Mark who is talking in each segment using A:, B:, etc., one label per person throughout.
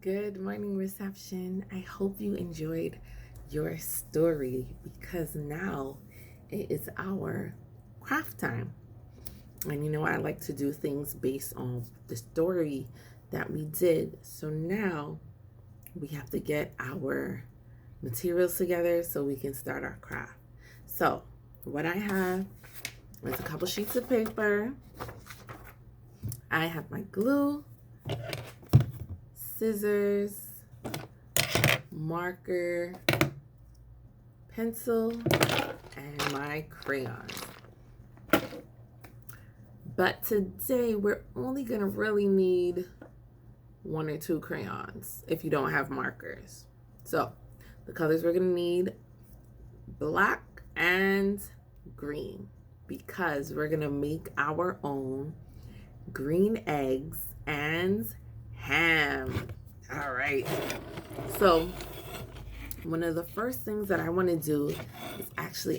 A: Good morning, reception. I hope you enjoyed your story because now it is our craft time. And you know, I like to do things based on the story that we did. So now we have to get our materials together so we can start our craft. So, what I have is a couple sheets of paper. I have my glue, scissors, marker, pencil, and my crayons. But today we're only gonna really need 1 or 2 crayons if you don't have markers. So the colors we're gonna need: black and green, because we're gonna make our own green eggs and ham. All right, so one of the first things that I want to do is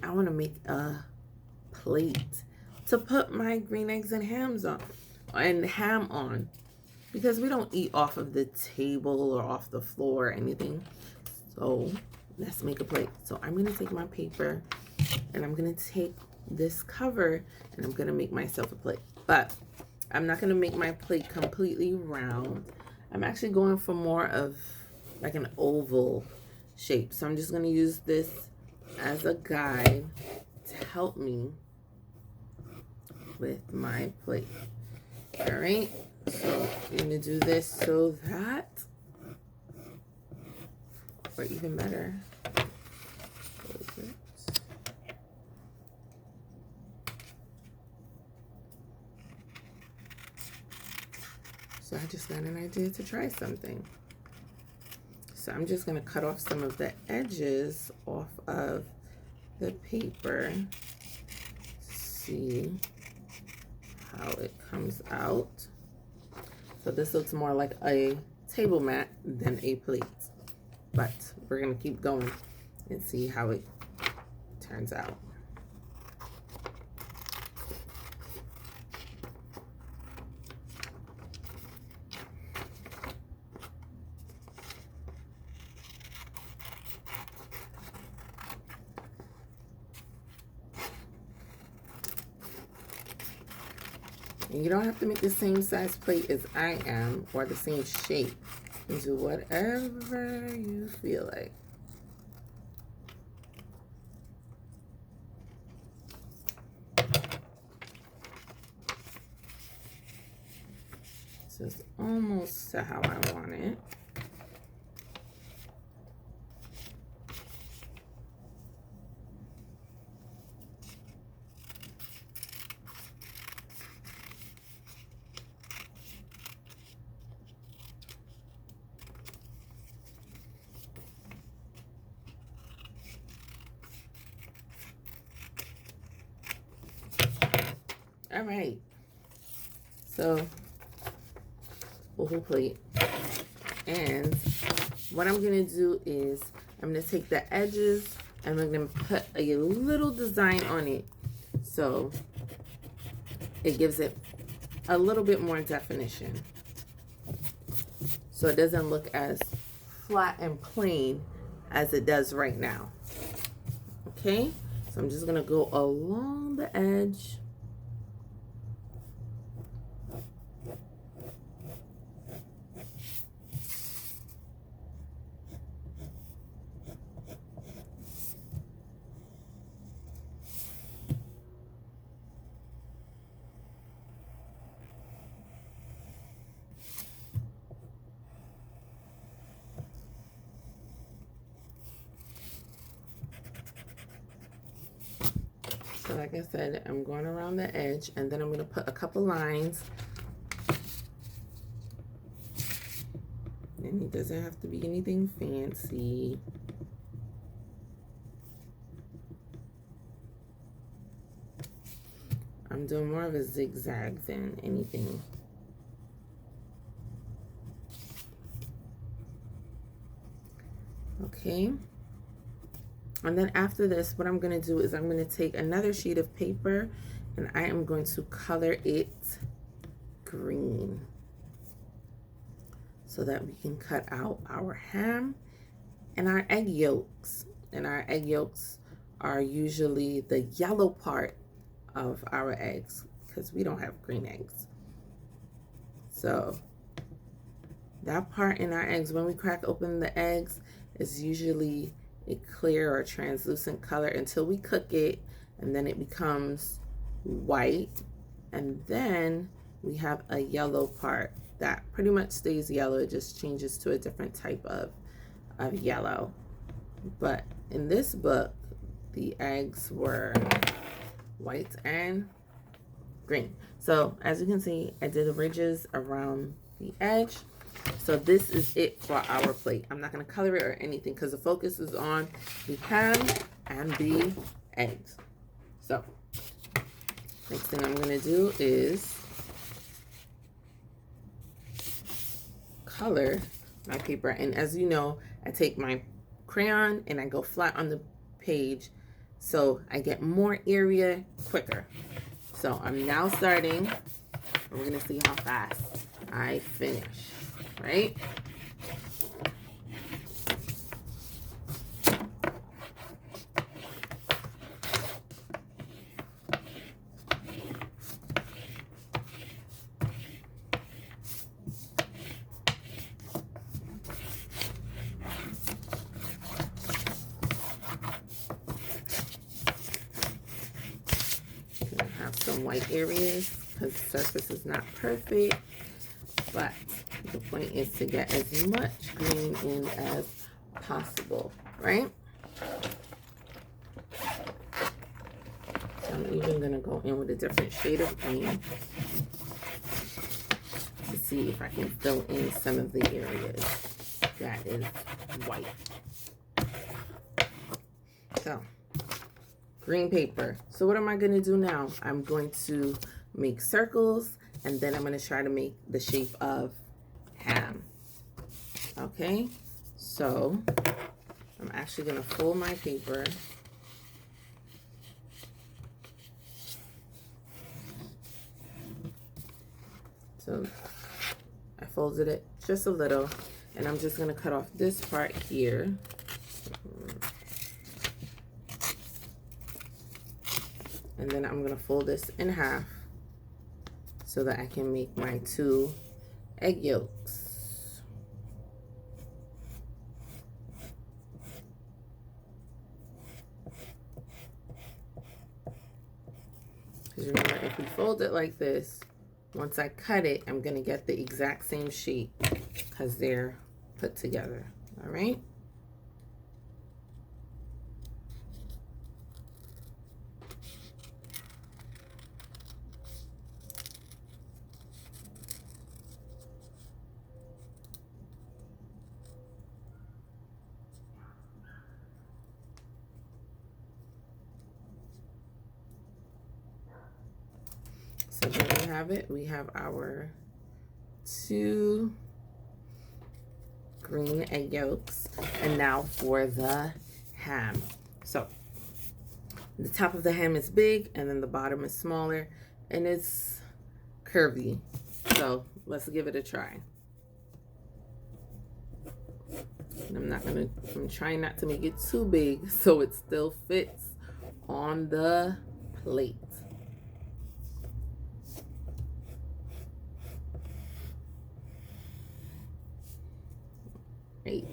A: I want to make a plate to put my green eggs and ham on, because we don't eat off of the table or off the floor or anything. So let's make a plate. So I'm going to take my paper and I'm going to take this cover and I'm going to make myself a plate. But I'm not going to make my plate completely round. I'm actually going for more of like an oval shape. So I'm just going to use this as a guide to help me with my plate. All right, so I'm going to do this so that, or even better, close it. So I just got an idea to try something. So I'm just going to cut off some of the edges off of the paper. See how it comes out. So this looks more like a table mat than a plate. But we're going to keep going and see how it turns out. And you don't have to make the same size plate as I am or the same shape. You do whatever you feel like. So it's almost to how I want it. All right, so whole plate. And what I'm gonna do is I'm gonna take the edges and I'm gonna put a little design on it, so it gives it a little bit more definition, so it doesn't look as flat and plain as it does right now. Okay, so I'm just gonna go along the edge. So like I said, I'm going around the edge and then I'm going to put a couple lines. And it doesn't have to be anything fancy. I'm doing more of a zigzag than anything. Okay. And then after this, what I'm going to do is I'm going to take another sheet of paper and I am going to color it green. so that we can cut out our ham and our egg yolks. And our egg yolks are usually the yellow part of our eggs because we don't have green eggs. So that part in our eggs, when we crack open the eggs, is usually a clear or translucent color until we cook it, and then it becomes white. And then we have a yellow part that pretty much stays yellow. It just changes to a different type of yellow. But in this book, the eggs were white and green. So as you can see, I did the ridges around the edge. So this is it for our plate. I'm not going to color it or anything because the focus is on the ham and the eggs. So next thing I'm going to do is color my paper. And as you know, I take my crayon and I go flat on the page so I get more area quicker. So I'm now starting, and we're going to see how fast I finish, right? Some white areas because the surface is not perfect, but the point is to get as much green in as possible, right? So I'm even going to go in with a different shade of green to see if I can fill in some of the areas that is white. So green paper. So what am I going to do now? I'm going to make circles, and then I'm going to try to make the shape of ham. Okay, so I'm actually going to fold my paper. So I folded it just a little, and I'm just going to cut off this part here. And then I'm going to fold this in half so that I can make my 2 egg yolks. Because remember, if we fold it like this, once I cut it, I'm going to get the exact same shape because they're put together. All right? So there we have it. We have our 2 green egg yolks. And now for the ham. So the top of the ham is big and then the bottom is smaller and it's curvy. So let's give it a try. And I'm trying not to make it too big so it still fits on the plate. Great.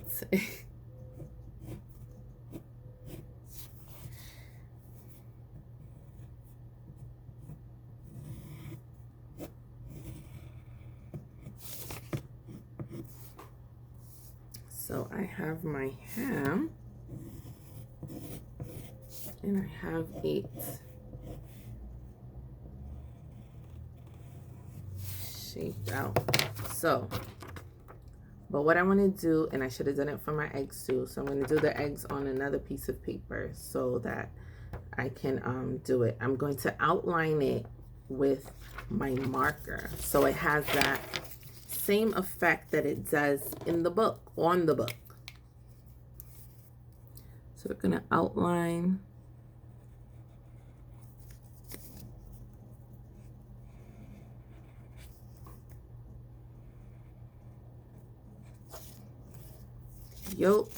A: So I have my ham and I have it shaped out. So, but what I want to do, and I should have done it for my eggs too, so I'm going to do the eggs on another piece of paper so that I can do it. I'm going to outline it with my marker so it has that same effect that it does in the book, on the book. So we're going to outline yolk.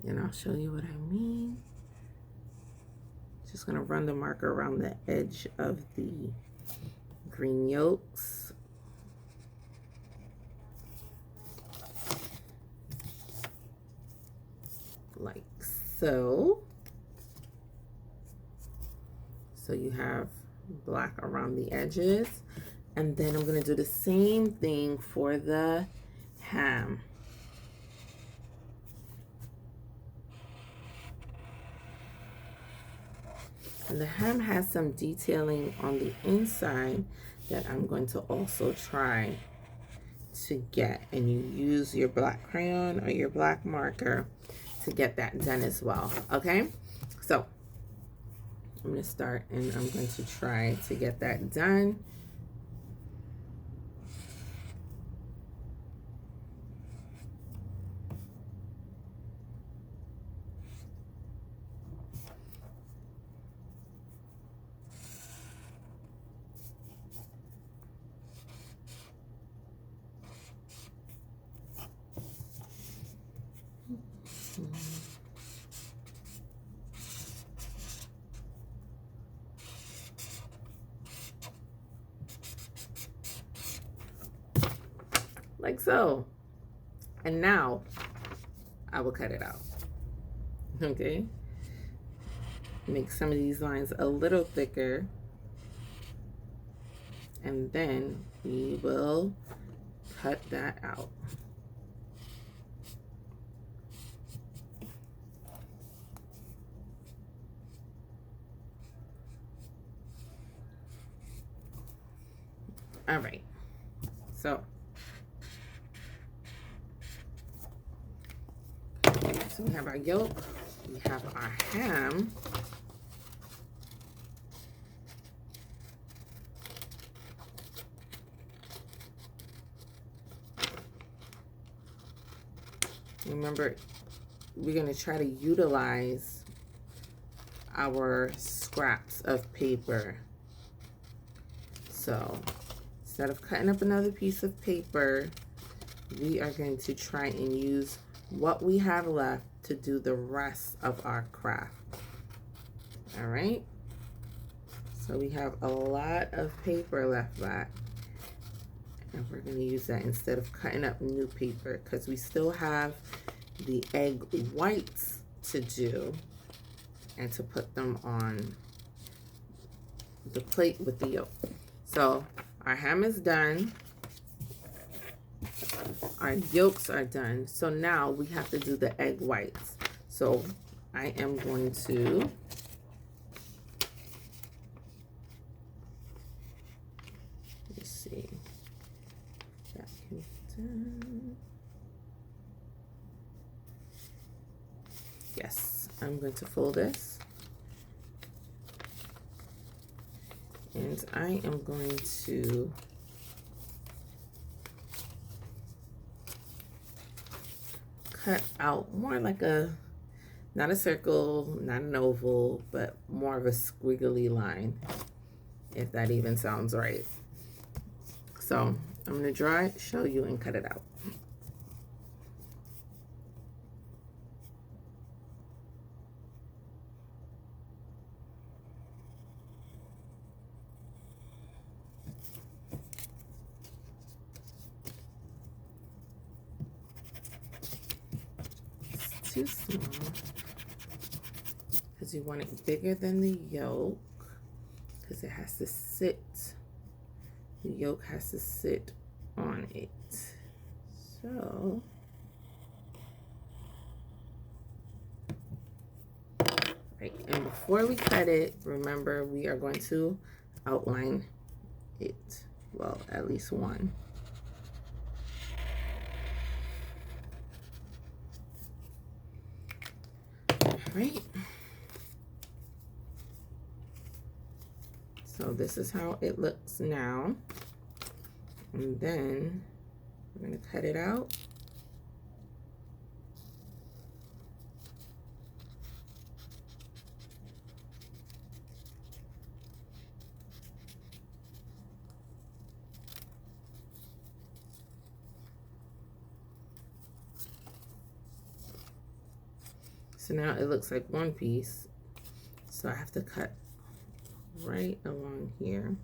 A: And I'll show you what I mean. Just gonna run the marker around the edge of the green yolks. Like so. So you have black around the edges. And then I'm gonna do the same thing for the ham. And the ham has some detailing on the inside that I'm going to also try to get. And you use your black crayon or your black marker to get that done as well, okay? So I'm gonna start and I'm going to try to get that done. Like so. And now I will cut it out. Okay. Make some of these lines a little thicker. And then we will cut that out. All right. So we have our yolk, we have our ham. Remember, we're going to try to utilize our scraps of paper. So instead of cutting up another piece of paper, we are going to try and use what we have left to do the rest of our craft. All right. So we have a lot of paper left back. And we're going to use that instead of cutting up new paper because we still have the egg whites to do and to put them on the plate with the yolk. So our ham is done. Our yolks are done. So now we have to do the egg whites. So I am going to let's see. Yes, I'm going to fold this. And I am going to cut out more like not a circle, not an oval, but more of a squiggly line, if that even sounds right. So I'm going to draw it, show you, and cut it out. It's too small because you want it bigger than the yolk because it has to sit. The yolk has to sit on it. So right, and before we cut it, remember we are going to outline it. Well, at least one. All right. So this is how it looks now. And then we're going to cut it out. So now it looks like one piece. So I have to cut right along here.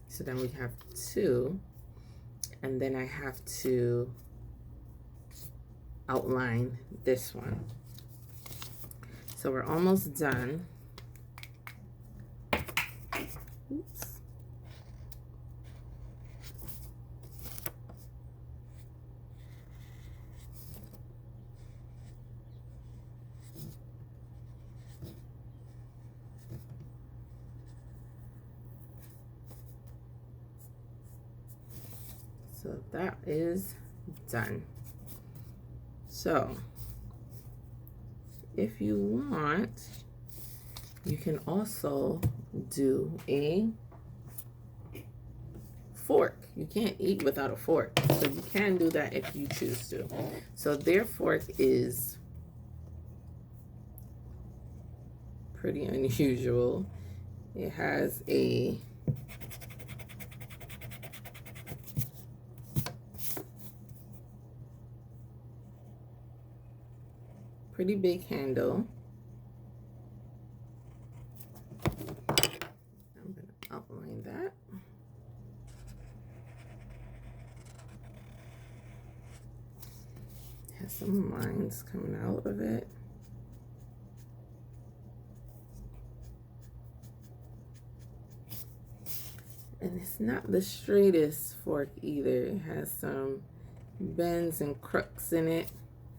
A: So then we have two, and then I have to outline this one. So we're almost done. Oops. So that is done. So if you want, you can also do a fork. You can't eat without a fork, so you can do that if you choose to. So their fork is pretty unusual. It has a pretty big handle. I'm going to outline that. It has some lines coming out of it. And it's not the straightest fork either. It has some bends and crooks in it.